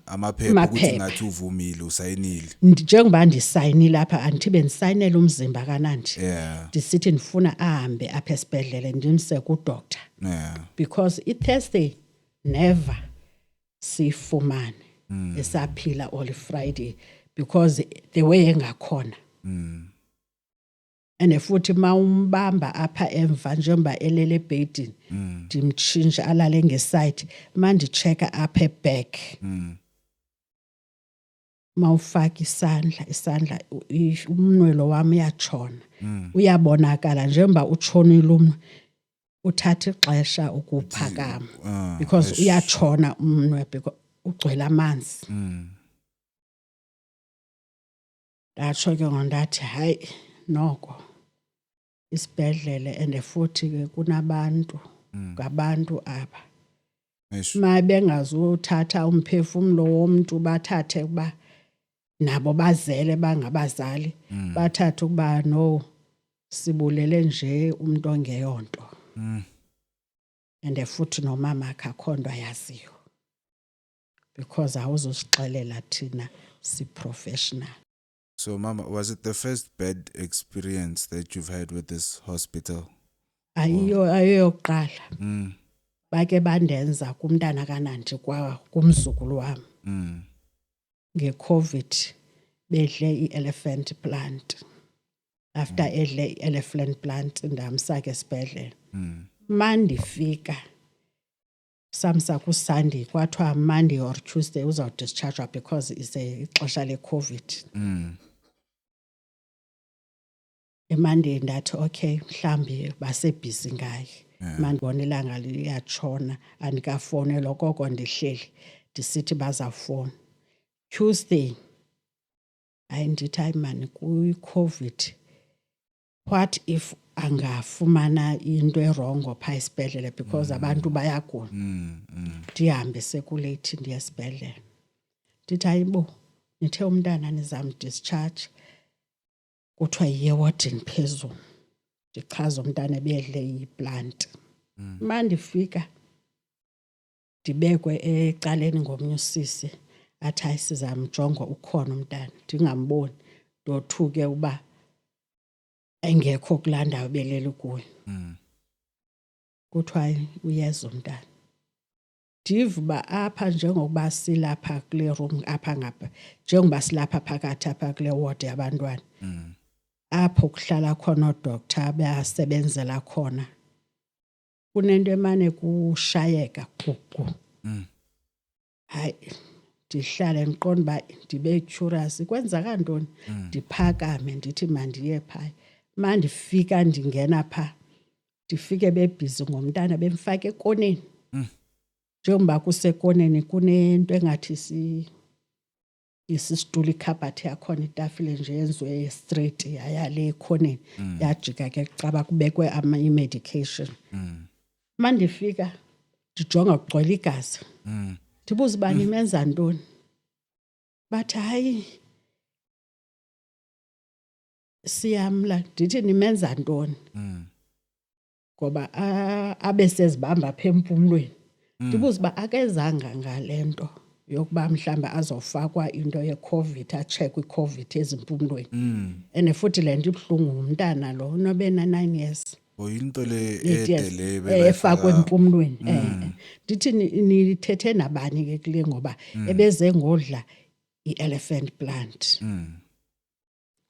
S2: amaphepha ukuthi ngathi uvumile usayinile.
S1: Njengoba ndisayinile lapha andithi bendisayinela umzimba kaNandi.
S2: Yeah.
S1: Ndisithi ndifuna ahambe apha esibhedlele ndimse kudoctor.
S2: Yeah.
S1: Because iThursday never sifumane esaphila all Friday because the way engakhona. And futhi mawumbamba apha emva njengoba elele ebhedini ndimtshintsha alale ngeside mandichecka apha eback. Mawufaka isandla umnwelo wami uyatshona. Uyabonakala njengoba utshonile umnwe uthatha ixesha ukuphakama because uyatshona umnwe because ugcwele amanzi. Ndatsho ke ngondathi hayi noko isibhedlele and futhi ke kunabantu ngabantu aba bengazuthatha umphefumulo womuntu bathathe kuba nabo bazele bangabazali bathathe ukuba no sibulele nje umuntu ongeyonto and futhi nomama akakhondo yaziyo because awuzosixelela thina si professional.
S2: So, Mama, was it the first bad experience that you've had with this hospital?
S1: Ayoqala. Bake bandenza kumntana kaNandi kumzukulu wami. Nge-COVID bedle i-elephant plant. After edle i-elephant plant ndamsa ke esibhedlele. Mandifika samsa ku Sunday kwathiwa Monday or Tuesday uzaw discharge because it's ixesha le-COVID. Monday ndathi okay mhlambi basebusy ngaye. Mandibona ilanga liyatshona andikafonelwa koko ndihleli ndisithi bazafona. Tuesday ayindithi hayi man ku-COVID what if angafumana into erongo phaa esibhedlele because abantu bayagula. Ndihambe sekulate ndiye esibhedlele. Ndithi hayibo nithe umntana nizamdischarge kuthiwa yiye-wardini phezulu. Ndichaza umntana ebedle iplant. Mandifika ndibekwe ecaleni ngomnye usisi athi hayi sizamjonga ukhona umntana ndingamboni ndothuke uba engekho kulaa ndawo belele kuyo. Kuthiwa uyeza umntana. Ndiva uba apha njengokuba silapha kule room apha ngapha njengoba silapha phakathi apha kule ward yabantwana. Apho kuhlala khona odoctor bayasebenzela khona. Kunento emane kushayeka kuku. Hayi ndihlale ndiqonda uba ndibe curious kwenza kantoni ndiphakame ndithi mandiye phaa. Mandifika ndingena phaa ndifike bebhizi ngomntana bemfaka ekoneni. Njengoba kusekoneni kunento engathi isisitulo ikhabhathi yakhona itafile nje yenziwe straight yayale ekhoneni yajika ke kucaba kubekwe i-medication. Mandifika ndijonga kugcwele igazi. Ndibuza uba nimenza ntoni. Bathi hayi siyamla. Ndithi nimenza ntoni ngoba abesezibamba apha empumlweni. Ndibuza uba akezanga ngale nto yokuba mhlawumbi azofakwa into ye-COVID atshekwe i-COVID ezimpumlweni. And futhi le nto ibuhlungu ngumntana lo unobe na-9 years.
S2: Into le
S1: efakwe empumlweni. Ndithi nithethe nabani ke kule ngoba ebeze ngodla i-elephant plant.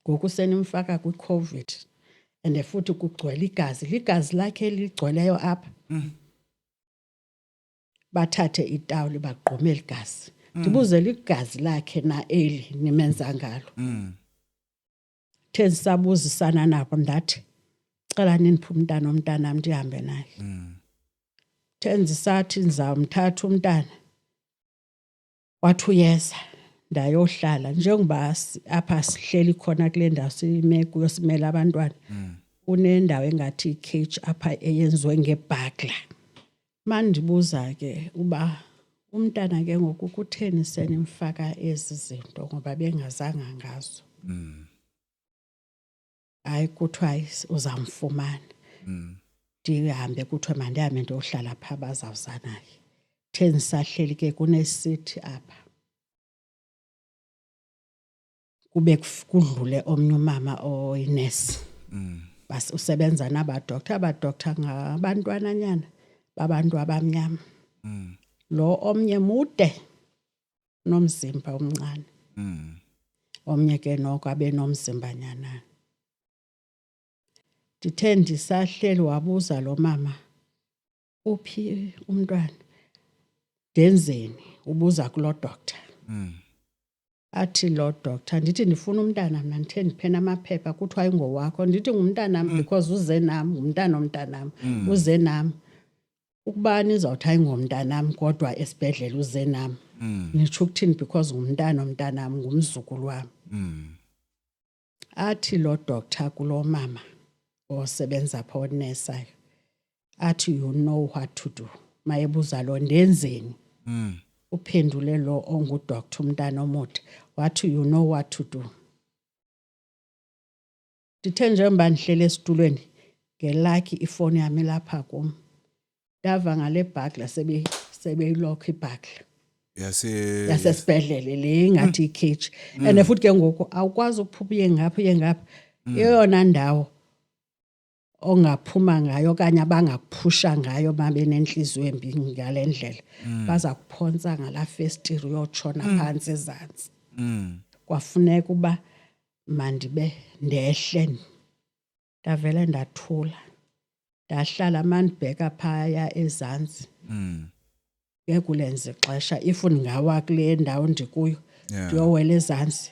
S1: Ngoku senimfaka kwi-COVID and futhi kugcwele igazi. Ligazi lakhe ligcweleyo apha. Bathathe itawuli bagqume ligazi. Ndibuze ligazi lakhe na eli nimenza ngalo. Sisabuzisana nabo ndathi cela nindiphe umntanam ndihambe naye. Sathi ndizamthatha umntana. Wathi uyeza ndayohlala njengoba apha sihleli khona kule ndawo sime kuyo simele abantwana. Kunendawo engathi i-cage apha eyenziwe ngebhakla. Mandibuza ke uba umntana ke ngoku kutheni senimfaka ezi zinto ngoba bengazanga ngazo. Hayi kuthiwa uzamfumana. ndihambe kuthiwe mandihambe ndiyohlala phaa bazawuzanayo. The ndisahleli ke kunesithi apha kube kudlule omnye umama oyinesi. Bas usebenza nabadoktar. Abadoktar ngabantwananyana babantu abamnyama. Lo omnye mude nomzimba omncane. Omnye ke noko abe nomzimbanyana. Ndithe ndisahleli wabuza lo mama, uphi umntwana? Ndenzeni? Ubuza kulo doctor. Athi lo doctor, ndithi ndifuna umntana mna, ndithe ndiphena amaphepha kuthiwa ayingowakho. Ndithi ngumntanam because uze nam, ngumntana omntanam, uze nam. Ukuba nizawuthi ayingomntanam kodwa esibhedlele uze nam, nitsho ukuthini because ngumntana omntanam, ngumzukulu wam. Athi lo doctor kulo mama osebenza pha onesayo, athi you know what to do. Mayebuza lo ndenzeni? Uphendule lo ongudoctor umntana omude, wathi you know what to do. Ndithe njengoba ndihlele esitulweni ngelakhi ifowuni yami lapha kum, ndava ngale bhagla sebeyilokha ibhagla yasesibhedlele le ingathi ikheji. And futhi ke ngoku awukwazi ukuphuma uye ngapha uye ngapha. Eyona ndawo ongaphuma ngayo okanye abangakuphusha ngayo babe nenhliziyo embi ngale ndlela, baza kuphonsa ngala festire uyotshona phantsi ezantsi. Kwafuneka uba mandibe ndehle. Ndavele ndathula, ndahlala mandibheka phaya ezantsi. Ngekulenza ixesha if ndingawa kule ndawo ndikuyo ndiyowela ezantsi,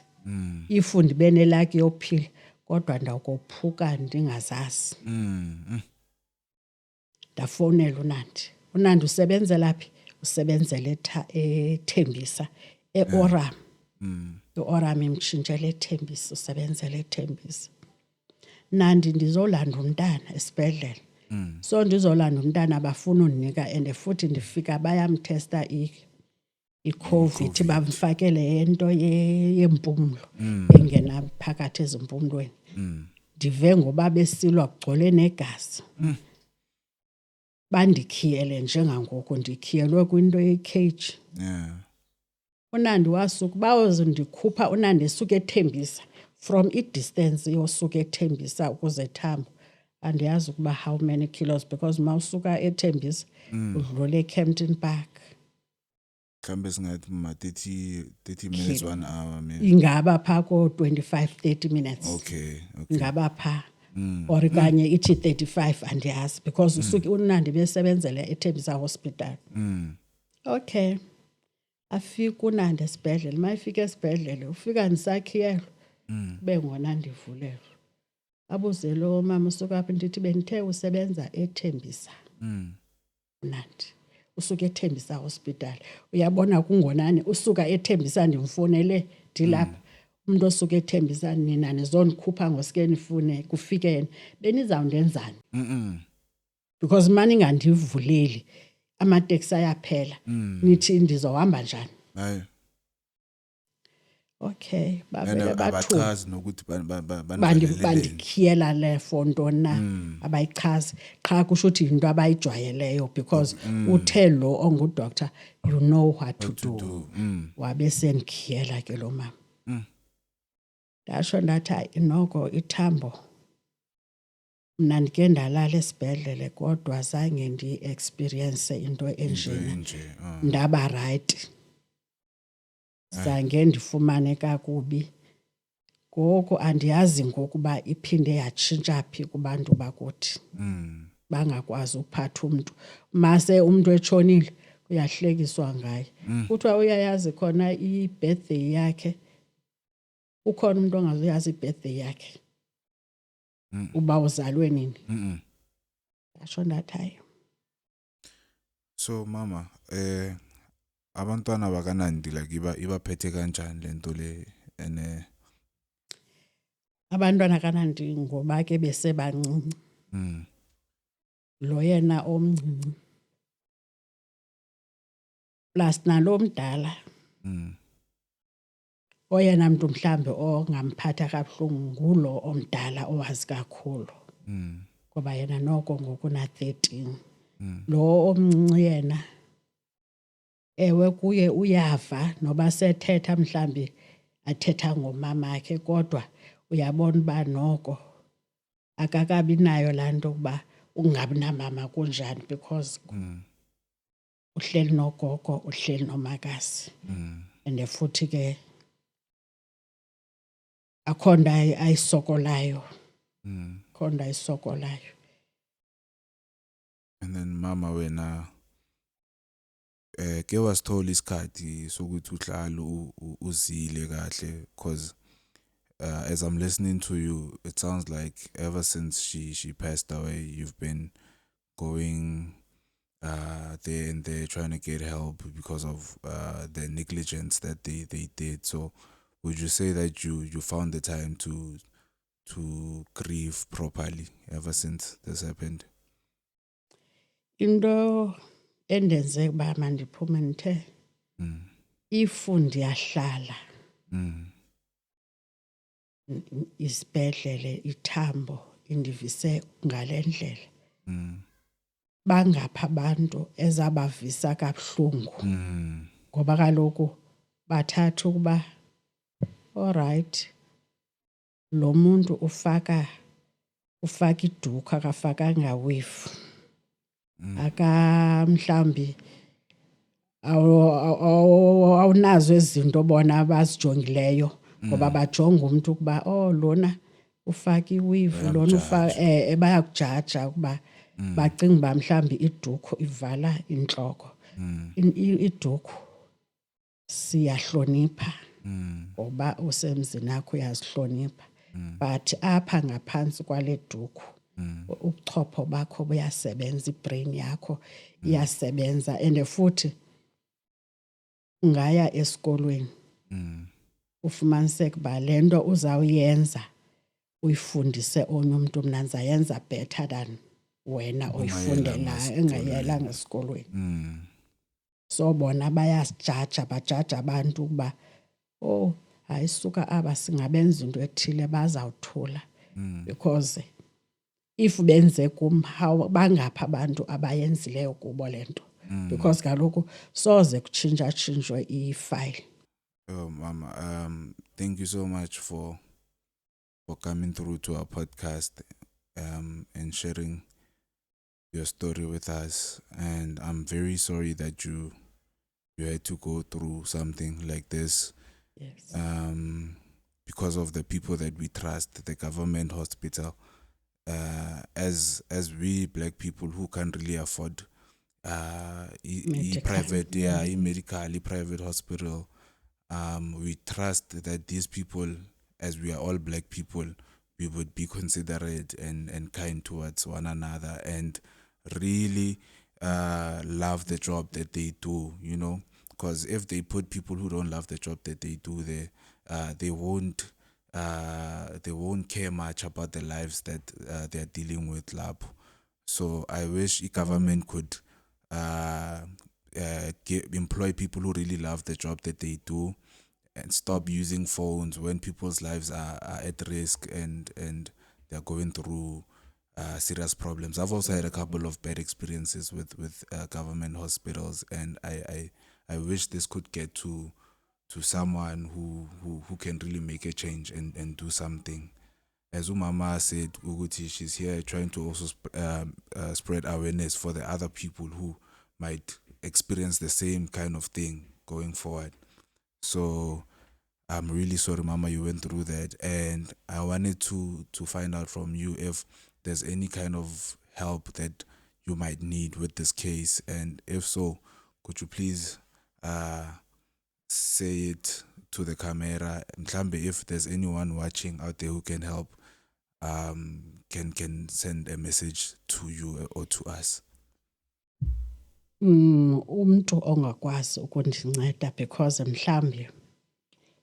S1: if ndibe nelaki yophila kodwa ndawukophuka ndingazazi. Ndafowunela uNandi. uNandi usebenzela phi? Usebenzela eThembisa, eOram. IOram imtshintshele eThembisa, usebenzela eThembisa. Nandi ndizolanda umntana esibhedlele. So ndizolanda umntana bafuna undinika and futhi ndifika bayamtesta i-COVID, bamfakele into yempumlo engena phakathi ezimpumlweni. Ndive ngoba besilwa kugcwele negazi. Bandikhiyele njengangoku ndikhiyelwe kwinto ye-cage. uNandi wasuka bawuzindikhupha. uNandi esuka eThembisa from i-distance yosuka eThembisa ukuze Thambo. Andiyazi ukuba how many kilos because mawusuka eThembisa udlule eKempton Park.
S2: Mhlambe singathi ma 30 minutes 1 hour maybe.
S1: Ingaba pha ko 25-30 minutes.
S2: Okay.
S1: Ingaba pha or kanye ithi 35 andiyazi because usuke uNandi besebenzela eThembisa Hospital. Okay. Afika uNandi esibhedlele. Mayifika esibhedlele ufika ndisakhiyelwe. Bengona ndivulelwe. Abuze lo mama usuka apha, ndithi bendithe usebenza eThembisa. uNandi usuka eThembisa Hospital. Uyabona kungonani usuka eThembisa ndimfonele ndilapha. Umuntu osuka eThembisa nina nizondikhupha ngosike nifune kufike yena. Benizawundenzani? Because mani ngandivuleli amateksi ayaphela. Nithi ndizohamba njani?
S2: Hayi.
S1: Okay, bavele bathu
S2: abachazi nokuthi
S1: bandikhiyela le fonto na abayichazi. Qha kusho ukuthi into abayijwayeleyo because uthe lo ongudoctor you know what to do. Wabe sendikhiyela ke lo mama. Ndasho ndathi inoko iThambo mna ndike ndalala esibhedlele kodwa zange ndi-experience into enjena. Ndaba right. Zange ndifumane kakubi. Ngoku andiyazi ngokuba iphinde yatshintsha phi kubantu bakuthi. Bangakwazi ukuphatha umuntu. Mase umuntu etshonile uyahlekiswa ngaye. Kuthiwa uyayazi khona i-birthday yakhe. Ukhona umuntu ongazuyazi i-birthday yakhe. Uba uzalwe nini? Ndasho ndathi hayi.
S2: So mama, abantwana bakaNandi like ibaphethe kanjani lento le ene?
S1: Abantwana kaNandi ngoba ke besebancinci. Lo yena omncinci. Plus nalo mdala. Oyena muntu mhlambe ongamphatha kabuhlungu ngulo omdala owazi kakhulu. ngoba yena noko ngoku na-13. Lo omncinci yena ewe kuye uyava noba sethetha mhlambi athetha ngomamakhe, kodwa uyabona uba noko akakabi nayo laa nto ukuba ungabi namama kunjani, because uhleli nogogo, uhleli nomakazi. And futhi ke akho nto ayisokolayo. Akho nto ayisokolayo.
S2: And then mama wena ke wasithola isikhathi sokuthi uhlale uzile kahle, because as I'm listening to you, it sounds like ever since she passed away, you've been going there and there trying to get help because of the negligence that they did. So would you say that you found the time to grieve properly ever since this happened?
S1: Into endenze uba mandiphume ndithe if ndiyahlala isibhedlele ithambo indivise ngale ndlela, bangapha abantu ezabavisa kabuhlungu, ngoba kaloku bathatha ukuba alright, lo muntu ufaka iduku akafakanga weave, aka mhlambi awunazo izinto bona abazijongileyo, ngoba bajonga umuntu ukuba lona ufaka iweave, lona ufaka bayakujaja ukuba bacinga uba mhlambi iduku ivala intloko. Iduku siyahlonipha ngoba usemzini akho uyazihlonipha, but apha ngaphantsi kwale duku ubuchopho bakho buyasebenza, ibrain yakho iyasebenza. And futhi ungaya esikolweni ufumaniseke uba le nto uzawuyenza uyifundise onye umntu, mna ndizayenza better than wena oyifundelayo engayelanga esikolweni. So bona bayasijaja, bajaja abantu ukuba hayi suka aba singabenza into ethile bazawuthula, because if benze kum, how bangapha abantu abayenzileyo kubo le nto, because kaloku soze kutshintshatshintshwe ifile.
S2: Mama, thank you so much for coming through to our podcast and sharing your story with us. And I'm very sorry that you had to go through something like this.
S1: Yes.
S2: Because of the people that we trust, the government hospital. As we black people who can't really afford private, private hospital, we trust that these people, as we are all black people, we would be considerate and kind towards one another and really love the job that they do, you know, because if they put people who don't love the job that they do there, they won't care much about the lives that they're dealing with, lab. So I wish the government could employ people who really love the job that they do and stop using phones when people's lives are at risk and they're going through serious problems. I've also had a couple of bad experiences with government hospitals, and I wish this could get to someone who can really make a change and do something. As Umama said, Uguti, she's here trying to also spread awareness for the other people who might experience the same kind of thing going forward. So I'm really sorry, Mama, you went through that, and I wanted to find out from you if there's any kind of help that you might need with this case, and if so, could you please say it to the camera? Mhlambe, if there's anyone watching out there who can help, can send a message to you or to us.
S1: Umntu ongakwazi ukundinceda because mhlambi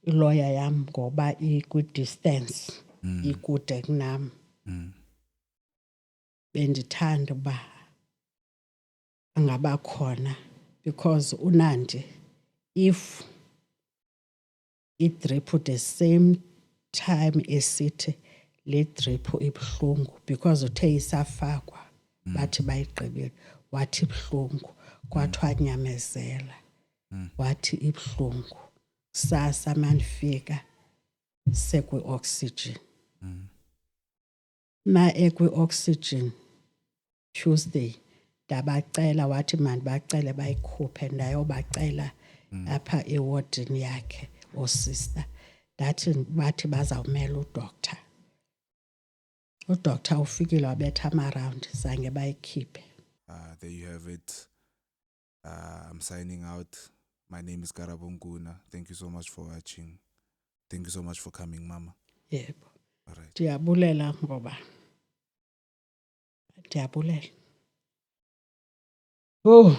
S1: ilawyer yam ngoba ikwi-distance ikude kunam, bendithanda uba angaba khona, because uNandi, if idrip the same time esithi le drip ibuhlungu because uthe isafakwa bathi bayigqibile wathi ibuhlungu kwathiwa nyamezela wathi ibuhlungu sasa manifika sekwi-oxygen na ekwi-oxygen Tuesday ndabacela wathi mandibacele bayikhuphe ndayobacela apha ewardini yakhe sister ndathi bathi bazawumela udoctor ufikile wabetha amaround zange bayikhiphe.
S2: There you have it. I'm signing out. My name is Karabo Nguna. Thank you so much for watching. Thank you so much for coming, Mama.
S1: Yebo.
S2: All right.
S1: Ndiyabulela ngoba. Ndiyabulela. Oh.